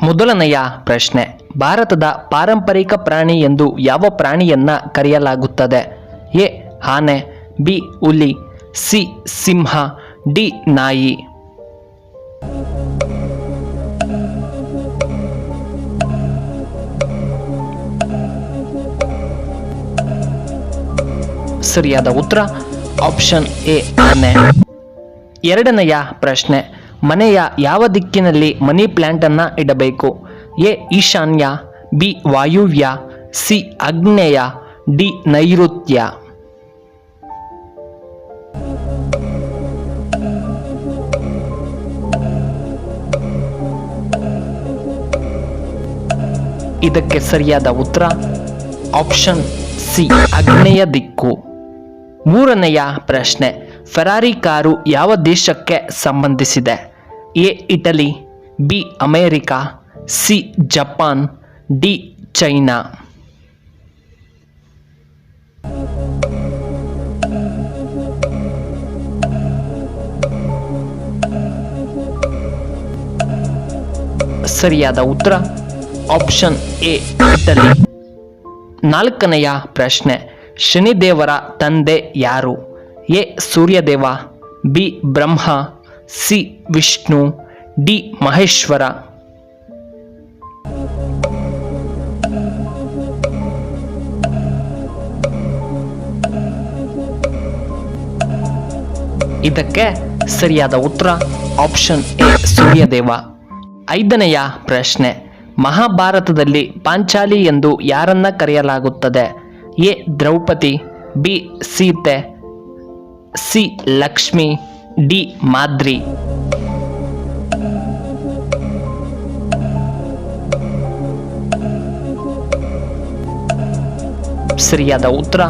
ಮೊದಲನೆಯ ಪ್ರಶ್ನೆ, ಭಾರತದ ಪಾರಂಪರಿಕ ಪ್ರಾಣಿ ಎಂದು ಯಾವ ಪ್ರಾಣಿಯನ್ನ ಕರೆಯಲಾಗುತ್ತದೆ? ಎ ಆನೆ, ಬಿ ಹುಲಿ, ಸಿ ಸಿಂಹ, ಡಿ ನಾಯಿ. ಸರಿಯಾದ ಉತ್ತರ ಆಪ್ಷನ್ ಎ ಆನೆ. ಎರಡನೆಯ ಪ್ರಶ್ನೆ, ಮನೆಯ ಯಾವ ದಿಕ್ಕಿನಲ್ಲಿ ಮನಿ ಪ್ಲಾಂಟ್ ಅನ್ನ ಇಡಬೇಕು? ಎ ಈಶಾನ್ಯ, ಬಿ ವಾಯುವ್ಯ, ಸಿ ಆಗ್ನೇಯ, ಡಿ ನೈಋತ್ಯ. ಇದಕ್ಕೆ ಸರಿಯಾದ ಉತ್ತರ ಆಪ್ಷನ್ ಸಿ ಆಗ್ನೇಯ ದಿಕ್ಕು. ಮೂರನೆಯ ಪ್ರಶ್ನೆ, ಫೆರಾರಿ ಕಾರು ಯಾವ ದೇಶಕ್ಕೆ ಸಂಬಂಧಿಸಿದೆ? A Italy, B America, C Japan, D China. ಸರಿಯಾದ ಉತ್ತರ ಆಪ್ಷನ್ ಎ ಇಟಲಿ. ನಾಲ್ಕನೆಯ ಪ್ರಶ್ನೆ, ಶನಿದೇವರ ತಂದೆ ಯಾರು? A Suryadeva, B Brahma, C Vishnu, D Maheshwara. ಇದಕ್ಕೆ ಸರಿಯಾದ ಉತ್ತರ ಆಪ್ಷನ್ ಎ ಸೂರ್ಯದೇವ. ಐದನೆಯ ಪ್ರಶ್ನೆ, ಮಹಾಭಾರತದಲ್ಲಿ ಪಾಂಚಾಲಿ ಎಂದು ಯಾರನ್ನ ಕರೆಯಲಾಗುತ್ತದೆ? A Draupadi, B Sita, C Lakshmi, D Madri. ಸರಿಯಾದ ಉತ್ತರ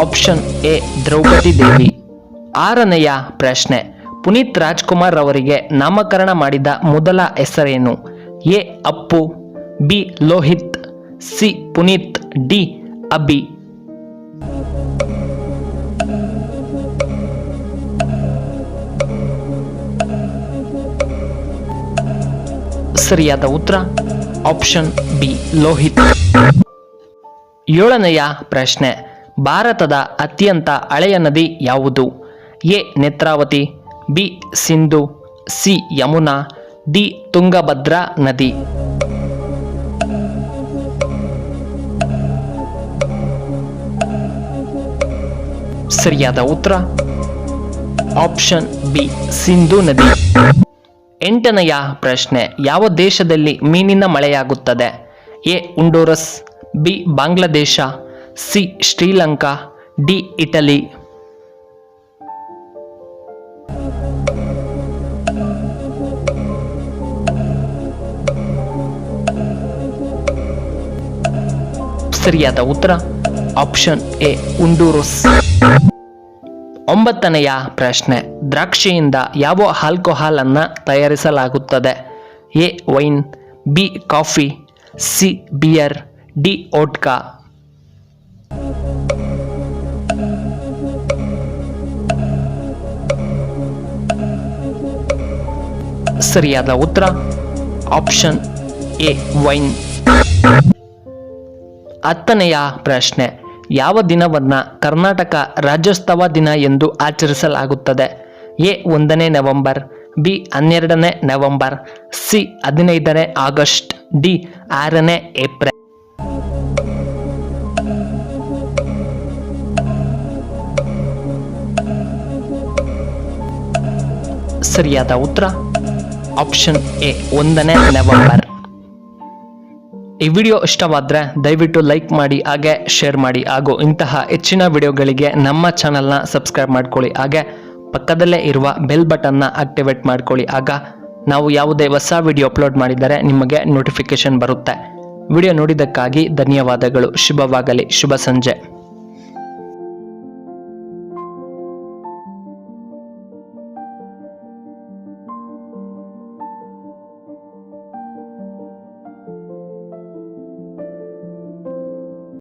ಆಪ್ಷನ್ ಎ ದ್ರೌಪದಿ ದೇವಿ. ಆರನೆಯ ಪ್ರಶ್ನೆ, ಪುನೀತ್ ರಾಜ್ಕುಮಾರ್ ಅವರಿಗೆ ನಾಮಕರಣ ಮಾಡಿದ ಮೊದಲ ಹೆಸರೇನು? A Appu, B Lohith, C Puneeth, D Abhi. ಸರಿಯಾದ ಉತ್ತರ ಆಪ್ಷನ್ ಬಿ ಲೋಹಿತ್. ಏಳನೆಯ ಪ್ರಶ್ನೆ, ಭಾರತದ ಅತ್ಯಂತ ಹಳೆಯ ನದಿ ಯಾವುದು? A Netravati, B Sindhu, C Yamuna, D Tungabhadra ನದಿ. ಸರಿಯಾದ ಉತ್ತರ ಆಪ್ಷನ್ ಬಿ ಸಿಂಧು ನದಿ. ಎಂಟನೆಯ ಪ್ರಶ್ನೆ, ಯಾವ ದೇಶದಲ್ಲಿ ಮೀನಿನ ಮಳೆಯಾಗುತ್ತದೆ? A Honduras, B Bangladesh, C Sri Lanka, D Italy. ಸರಿಯಾದ ಉತ್ತರ ಆಪ್ಷನ್ ಎ ಉಂಡೂರುಸ್. ಒಂಬತ್ತನೆಯ ಪ್ರಶ್ನೆ, ದ್ರಾಕ್ಷಿಯಿಂದ ಯಾವ ಆಲ್ಕೋಹಾಲ್ ಅನ್ನ ತಯಾರಿಸಲಾಗುತ್ತದೆ? A wine, B coffee, C beer, D vodka. ಸರಿಯಾದ ಉತ್ತರ ಆಪ್ಷನ್ ಎ ವೈನ್. ಹತ್ತನೆಯ ಪ್ರಶ್ನೆ, ಯಾವ ದಿನವನ್ನ ಕರ್ನಾಟಕ ರಾಜ್ಯೋತ್ಸವ ದಿನ ಎಂದು ಆಚರಿಸಲಾಗುತ್ತದೆ? ಎ 1ನೇ ನವೆಂಬರ್, ಬಿ 12ನೇ ನವೆಂಬರ್, ಸಿ 15ನೇ ಆಗಸ್ಟ್, ಡಿ 6ನೇ ಏಪ್ರಿಲ್. ಸರಿಯಾದ ಉತ್ತರ ಆಪ್ಷನ್ ಎ 1ನೇ ನವೆಂಬರ್. ಈ ವಿಡಿಯೋ ಇಷ್ಟವಾದರೆ ದಯವಿಟ್ಟು ಲೈಕ್ ಮಾಡಿ, ಹಾಗೆ ಶೇರ್ ಮಾಡಿ, ಹಾಗೂ ಇಂತಹ ಹೆಚ್ಚಿನ ವಿಡಿಯೋಗಳಿಗೆ ನಮ್ಮ ಚಾನಲ್ನ ಸಬ್ಸ್ಕ್ರೈಬ್ ಮಾಡ್ಕೊಳ್ಳಿ. ಹಾಗೆ ಪಕ್ಕದಲ್ಲೇ ಇರುವ ಬೆಲ್ ಬಟನ್ನ ಆಕ್ಟಿವೇಟ್ ಮಾಡ್ಕೊಳ್ಳಿ. ಆಗ ನಾವು ಯಾವುದೇ ಹೊಸ ವಿಡಿಯೋ ಅಪ್ಲೋಡ್ ಮಾಡಿದರೆ ನಿಮಗೆ ನೋಟಿಫಿಕೇಶನ್ ಬರುತ್ತೆ. ವಿಡಿಯೋ ನೋಡಿದ್ದಕ್ಕಾಗಿ ಧನ್ಯವಾದಗಳು. ಶುಭವಾಗಲಿ. ಶುಭ ಸಂಜೆ.